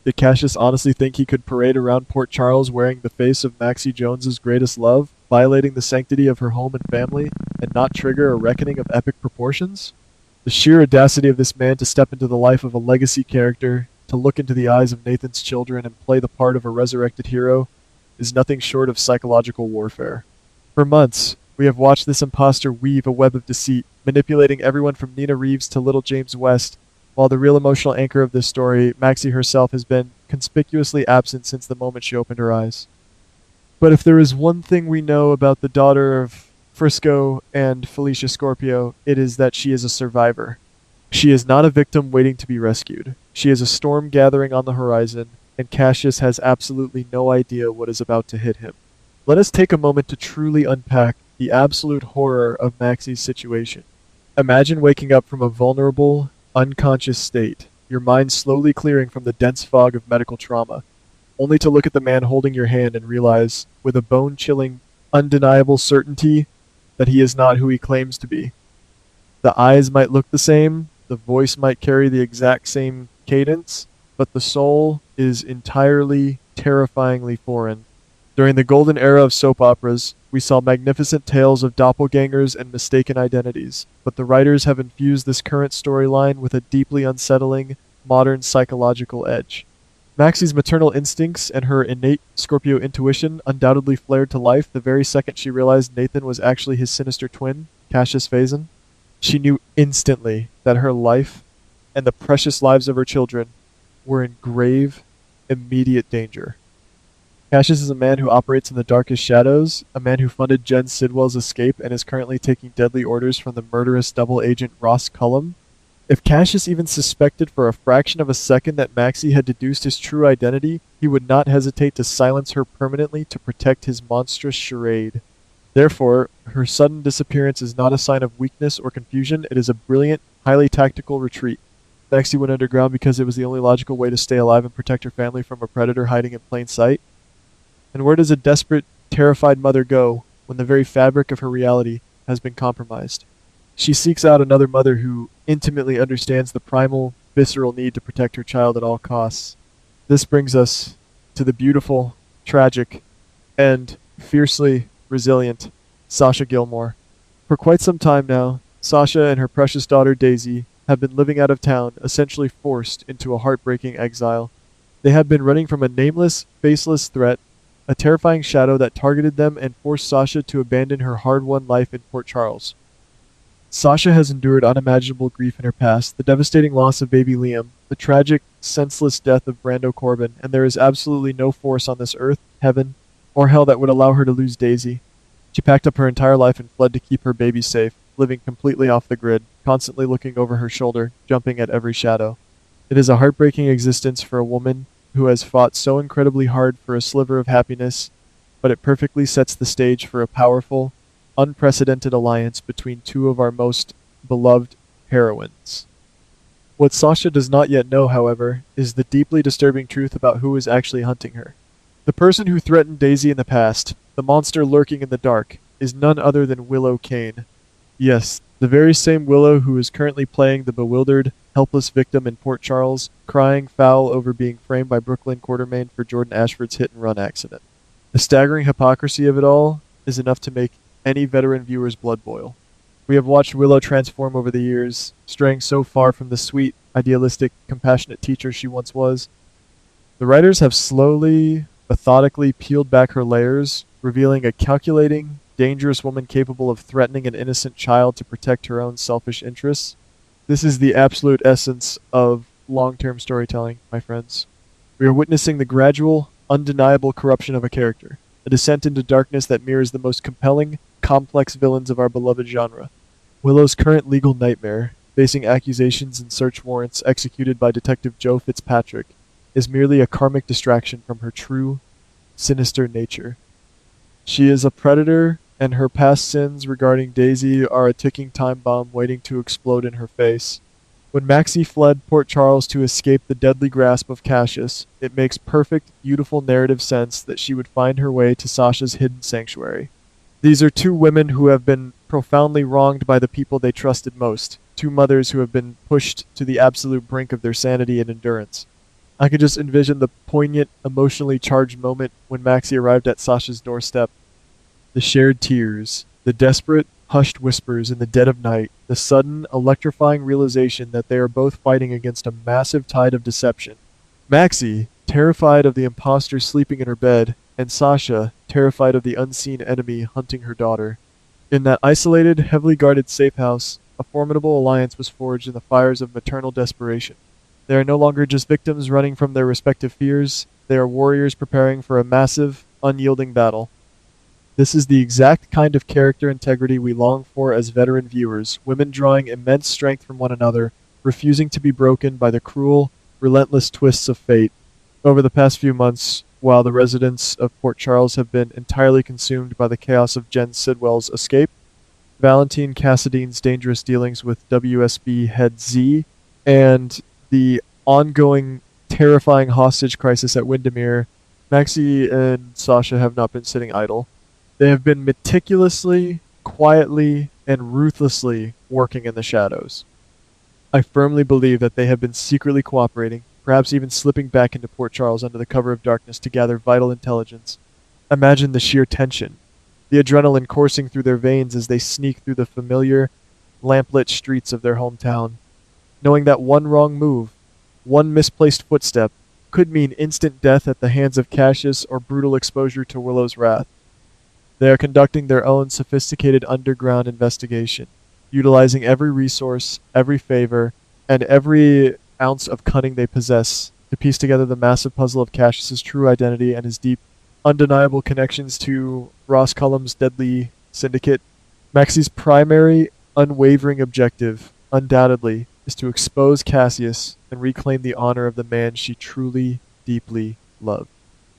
Did Cassius honestly think he could parade around Port Charles wearing the face of Maxie Jones's greatest love, violating the sanctity of her home and family, and not trigger a reckoning of epic proportions? The sheer audacity of this man to step into the life of a legacy character, to look into the eyes of Nathan's children and play the part of a resurrected hero, is nothing short of psychological warfare. For months, we have watched this impostor weave a web of deceit, manipulating everyone from Nina Reeves to little James West, while the real emotional anchor of this story, Maxie herself, has been conspicuously absent since the moment she opened her eyes. But if there is one thing we know about the daughter of Frisco and Felicia Scorpio, it is that she is a survivor. She is not a victim waiting to be rescued. She is a storm gathering on the horizon, and Cassius has absolutely no idea what is about to hit him. Let us take a moment to truly unpack the absolute horror of Maxie's situation. Imagine waking up from a vulnerable, unconscious state, your mind slowly clearing from the dense fog of medical trauma, only to look at the man holding your hand and realize, with a bone-chilling, undeniable certainty, that he is not who he claims to be. The eyes might look the same, the voice might carry the exact same cadence, but the soul is entirely, terrifyingly foreign. During the golden era of soap operas, we saw magnificent tales of doppelgangers and mistaken identities, but the writers have infused this current storyline with a deeply unsettling, modern psychological edge. Maxie's maternal instincts and her innate Scorpio intuition undoubtedly flared to life the very second she realized Nathan was actually his sinister twin, Cassius Phazon. She knew instantly that her life and the precious lives of her children were in grave, immediate danger. Cassius is a man who operates in the darkest shadows, a man who funded Jen Sidwell's escape and is currently taking deadly orders from the murderous double agent Ross Cullum. If Cassius even suspected for a fraction of a second that Maxie had deduced his true identity, he would not hesitate to silence her permanently to protect his monstrous charade. Therefore, her sudden disappearance is not a sign of weakness or confusion, it is a brilliant, highly tactical retreat. Maxie went underground because it was the only logical way to stay alive and protect her family from a predator hiding in plain sight. And where does a desperate, terrified mother go when the very fabric of her reality has been compromised? She seeks out another mother who intimately understands the primal, visceral need to protect her child at all costs. This brings us to the beautiful, tragic, and fiercely resilient Sasha Gilmore. For quite some time now, Sasha and her precious daughter Daisy have been living out of town, essentially forced into a heartbreaking exile. They have been running from a nameless, faceless threat, a terrifying shadow that targeted them and forced Sasha to abandon her hard-won life in Port Charles. Sasha has endured unimaginable grief in her past, the devastating loss of baby Liam, the tragic, senseless death of Brando Corbin, and there is absolutely no force on this earth, heaven, or hell that would allow her to lose Daisy. She packed up her entire life and fled to keep her baby safe, living completely off the grid, constantly looking over her shoulder, jumping at every shadow. It is a heartbreaking existence for a woman who has fought so incredibly hard for a sliver of happiness, but it perfectly sets the stage for a powerful, unprecedented alliance between two of our most beloved heroines. What Sasha does not yet know, however, is the deeply disturbing truth about who is actually hunting her. The person who threatened Daisy in the past, the monster lurking in the dark, is none other than Willow Kane. Yes, the very same Willow who is currently playing the bewildered, helpless victim in Port Charles, crying foul over being framed by Brooklyn Quartermain for Jordan Ashford's hit-and-run accident. The staggering hypocrisy of it all is enough to make any veteran viewer's blood boil. We have watched Willow transform over the years, straying so far from the sweet, idealistic, compassionate teacher she once was. The writers have slowly, methodically peeled back her layers, revealing a calculating, dangerous woman capable of threatening an innocent child to protect her own selfish interests. This is the absolute essence of long-term storytelling, my friends. We are witnessing the gradual, undeniable corruption of a character, a descent into darkness that mirrors the most compelling, complex villains of our beloved genre. Willow's current legal nightmare, facing accusations and search warrants executed by Detective Joe Fitzpatrick, is merely a karmic distraction from her true, sinister nature. She is a predator, and her past sins regarding Daisy are a ticking time bomb waiting to explode in her face. When Maxie fled Port Charles to escape the deadly grasp of Cassius, it makes perfect, beautiful narrative sense that she would find her way to Sasha's hidden sanctuary. These are two women who have been profoundly wronged by the people they trusted most, two mothers who have been pushed to the absolute brink of their sanity and endurance. I could just envision the poignant, emotionally charged moment when Maxie arrived at Sasha's doorstep. The shared tears, the desperate, hushed whispers in the dead of night, the sudden, electrifying realization that they are both fighting against a massive tide of deception. Maxie, terrified of the impostor sleeping in her bed, and Sasha, terrified of the unseen enemy hunting her daughter. In that isolated, heavily guarded safe house, a formidable alliance was forged in the fires of maternal desperation. They are no longer just victims running from their respective fears, they are warriors preparing for a massive, unyielding battle. This is the exact kind of character integrity we long for as veteran viewers, women drawing immense strength from one another, refusing to be broken by the cruel, relentless twists of fate. Over the past few months, while the residents of Port Charles have been entirely consumed by the chaos of Jen Sidwell's escape, Valentine Cassidy's dangerous dealings with WSB head Z, and the ongoing terrifying hostage crisis at Windermere, Maxie and Sasha have not been sitting idle. They have been meticulously, quietly, and ruthlessly working in the shadows. I firmly believe that they have been secretly cooperating, perhaps even slipping back into Port Charles under the cover of darkness to gather vital intelligence. Imagine the sheer tension, the adrenaline coursing through their veins as they sneak through the familiar, lamplit streets of their hometown, knowing that one wrong move, one misplaced footstep, could mean instant death at the hands of Cassius or brutal exposure to Willow's wrath. They are conducting their own sophisticated underground investigation, utilizing every resource, every favor, and every ounce of cunning they possess to piece together the massive puzzle of Cassius's true identity and his deep, undeniable connections to Ross Cullum's deadly syndicate. Maxie's primary, unwavering objective, undoubtedly, is to expose Cassius and reclaim the honor of the man she truly, deeply loved.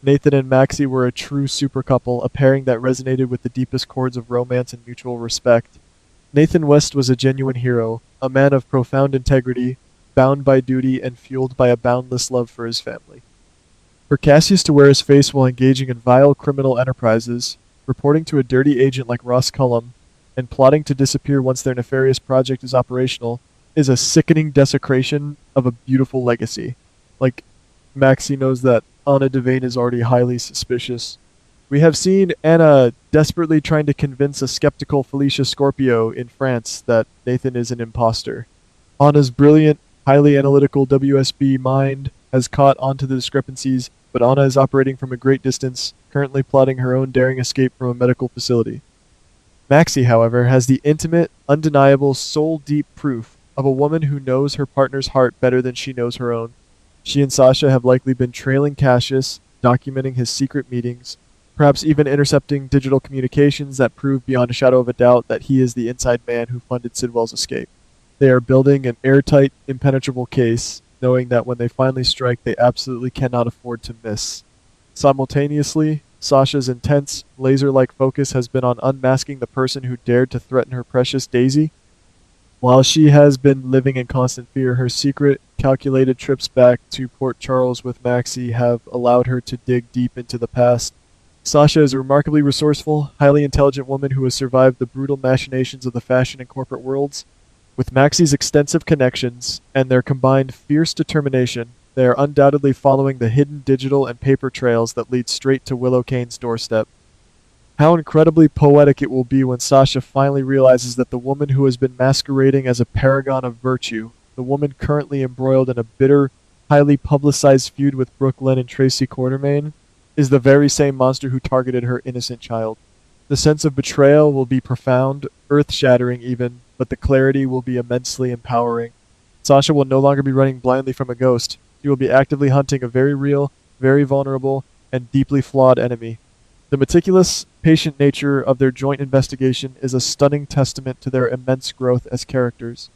Nathan and Maxie were a true super couple, a pairing that resonated with the deepest chords of romance and mutual respect. Nathan West was a genuine hero, a man of profound integrity, bound by duty and fueled by a boundless love for his family. For Cassius to wear his face while engaging in vile criminal enterprises, reporting to a dirty agent like Ross Cullum, and plotting to disappear once their nefarious project is operational, is a sickening desecration of a beautiful legacy. Like, Maxie knows that Anna Devane is already highly suspicious. We have seen Anna desperately trying to convince a skeptical Felicia Scorpio in France that Nathan is an impostor. Anna's brilliant, highly analytical WSB mind has caught onto the discrepancies, but Anna is operating from a great distance, currently plotting her own daring escape from a medical facility. Maxie, however, has the intimate, undeniable, soul-deep proof of a woman who knows her partner's heart better than she knows her own. She and Sasha have likely been trailing Cassius, documenting his secret meetings, perhaps even intercepting digital communications that prove beyond a shadow of a doubt that he is the inside man who funded Sidwell's escape. They are building an airtight, impenetrable case, knowing that when they finally strike, they absolutely cannot afford to miss. Simultaneously, Sasha's intense, laser-like focus has been on unmasking the person who dared to threaten her precious Daisy. While she has been living in constant fear, her secret, calculated trips back to Port Charles with Maxie have allowed her to dig deep into the past. Sasha is a remarkably resourceful, highly intelligent woman who has survived the brutal machinations of the fashion and corporate worlds. With Maxie's extensive connections and their combined fierce determination, they are undoubtedly following the hidden digital and paper trails that lead straight to Willow Kane's doorstep. How incredibly poetic it will be when Sasha finally realizes that the woman who has been masquerading as a paragon of virtue, the woman currently embroiled in a bitter, highly publicized feud with Brooklyn and Tracy Quartermain, is the very same monster who targeted her innocent child. The sense of betrayal will be profound, earth-shattering even, but the clarity will be immensely empowering. Sasha will no longer be running blindly from a ghost. She will be actively hunting a very real, very vulnerable, and deeply flawed enemy. The meticulous, patient nature of their joint investigation is a stunning testament to their immense growth as characters.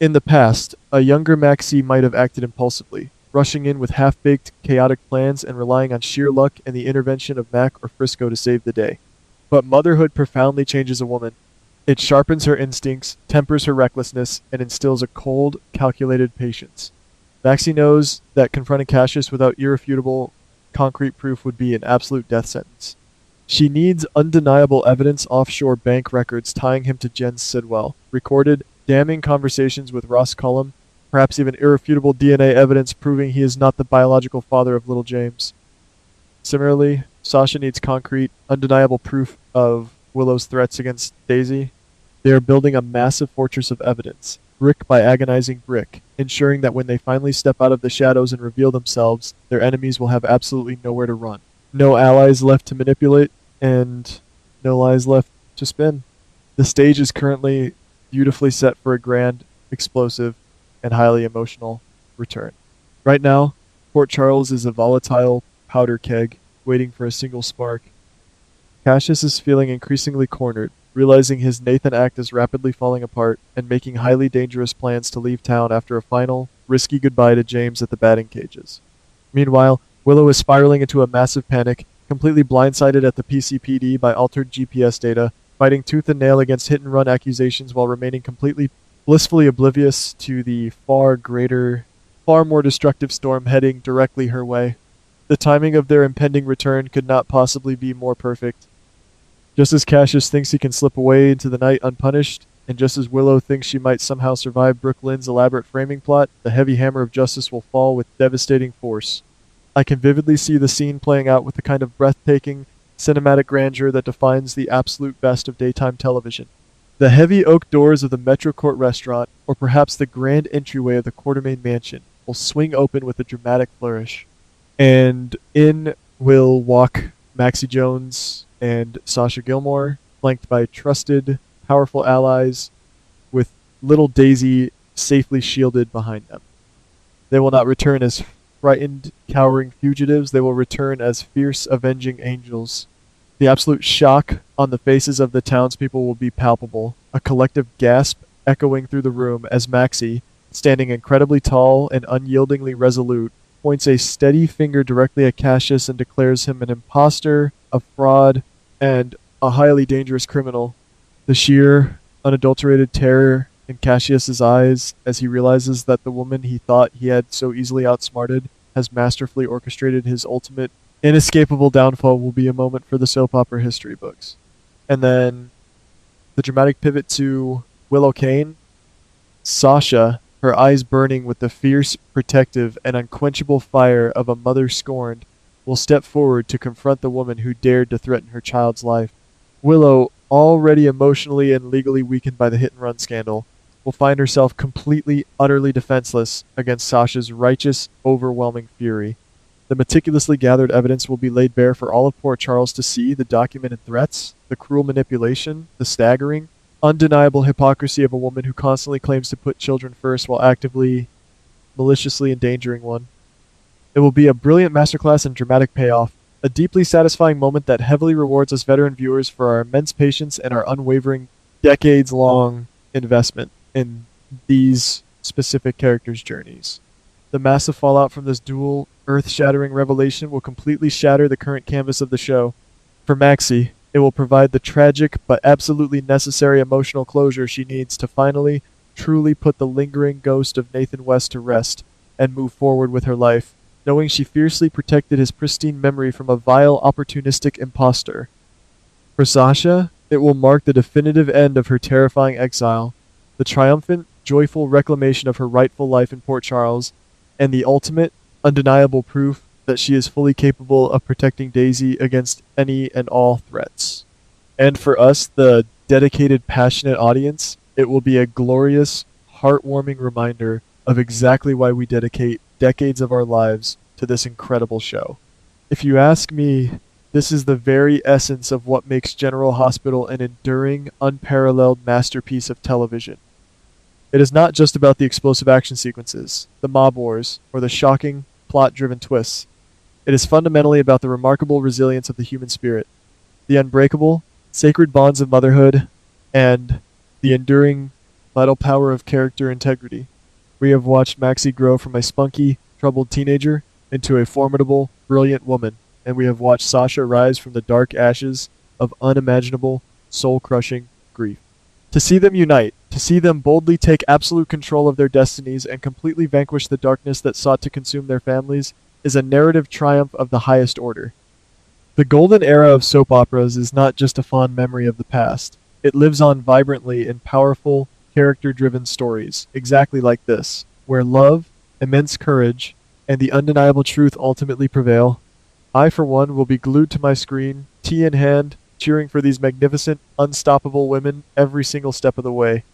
In the past, a younger Maxie might have acted impulsively, rushing in with half-baked, chaotic plans and relying on sheer luck and the intervention of Mac or Frisco to save the day. But motherhood profoundly changes a woman. It sharpens her instincts, tempers her recklessness, and instills a cold, calculated patience. Maxie knows that confronting Cassius without irrefutable, concrete proof would be an absolute death sentence. She needs undeniable evidence, offshore bank records tying him to Jen Sidwell, recorded, damning conversations with Ross Cullum, perhaps even irrefutable DNA evidence proving he is not the biological father of little James. Similarly, Sasha needs concrete, undeniable proof of Willow's threats against Daisy. They are building a massive fortress of evidence, brick by agonizing brick, ensuring that when they finally step out of the shadows and reveal themselves, their enemies will have absolutely nowhere to run. No allies left to manipulate, and no lies left to spin. The stage is currently beautifully set for a grand, explosive, and highly emotional return. Right now, Port Charles is a volatile powder keg waiting for a single spark. Cassius is feeling increasingly cornered, realizing his Nathan act is rapidly falling apart and making highly dangerous plans to leave town after a final, risky goodbye to James at the batting cages. Meanwhile, Willow is spiraling into a massive panic, completely blindsided at the PCPD by altered GPS data, fighting tooth and nail against hit-and-run accusations while remaining completely blissfully oblivious to the far more destructive storm heading directly her way. The timing of their impending return could not possibly be more perfect. Just as Cassius thinks he can slip away into the night unpunished, and just as Willow thinks she might somehow survive Brooke Lynn's elaborate framing plot, the heavy hammer of justice will fall with devastating force. I can vividly see the scene playing out with the kind of breathtaking, cinematic grandeur that defines the absolute best of daytime television. The heavy oak doors of the Metro Court restaurant, or perhaps the grand entryway of the Quartermain mansion, will swing open with a dramatic flourish. And in will walk Maxie Jones and Sasha Gilmore, flanked by trusted, powerful allies, with little Daisy safely shielded behind them. They will not return as frightened, cowering fugitives. They will return as fierce, avenging angels. The absolute shock on the faces of the townspeople will be palpable, a collective gasp echoing through the room as Maxie, standing incredibly tall and unyieldingly resolute, points a steady finger directly at Cassius and declares him an impostor, a fraud, and a highly dangerous criminal. The sheer, unadulterated terror in Cassius's eyes as he realizes that the woman he thought he had so easily outsmarted has masterfully orchestrated his ultimate, inescapable downfall will be a moment for the soap opera history books. And then the dramatic pivot to Willow Kane. Sasha, her eyes burning with the fierce, protective, and unquenchable fire of a mother scorned, will step forward to confront the woman who dared to threaten her child's life. Willow, already emotionally and legally weakened by the hit-and-run scandal, will find herself completely, utterly defenseless against Sasha's righteous, overwhelming fury. The meticulously gathered evidence will be laid bare for all of Port Charles to see, the documented threats, the cruel manipulation, the staggering, undeniable hypocrisy of a woman who constantly claims to put children first while actively, maliciously endangering one. It will be a brilliant masterclass in dramatic payoff, a deeply satisfying moment that heavily rewards us veteran viewers for our immense patience and our unwavering, decades-long investment in these specific characters' journeys. The massive fallout from this dual, earth-shattering revelation will completely shatter the current canvas of the show. For Maxie, it will provide the tragic but absolutely necessary emotional closure she needs to finally, truly put the lingering ghost of Nathan West to rest and move forward with her life, knowing she fiercely protected his pristine memory from a vile, opportunistic impostor. For Sasha, it will mark the definitive end of her terrifying exile, the triumphant, joyful reclamation of her rightful life in Port Charles, and the ultimate, undeniable proof that she is fully capable of protecting Daisy against any and all threats. And for us, the dedicated, passionate audience, it will be a glorious, heartwarming reminder of exactly why we dedicate decades of our lives to this incredible show. If you ask me, this is the very essence of what makes General Hospital an enduring, unparalleled masterpiece of television. It is not just about the explosive action sequences, the mob wars, or the shocking, plot-driven twists. It is fundamentally about the remarkable resilience of the human spirit, the unbreakable, sacred bonds of motherhood, and the enduring, vital power of character integrity. We have watched Maxie grow from a spunky, troubled teenager into a formidable, brilliant woman, and we have watched Sasha rise from the dark ashes of unimaginable, soul-crushing grief. To see them unite, to see them boldly take absolute control of their destinies and completely vanquish the darkness that sought to consume their families, is a narrative triumph of the highest order. The golden era of soap operas is not just a fond memory of the past. It lives on vibrantly in powerful, character-driven stories, exactly like this, where love, immense courage, and the undeniable truth ultimately prevail. I, for one, will be glued to my screen, tea in hand, cheering for these magnificent, unstoppable women every single step of the way.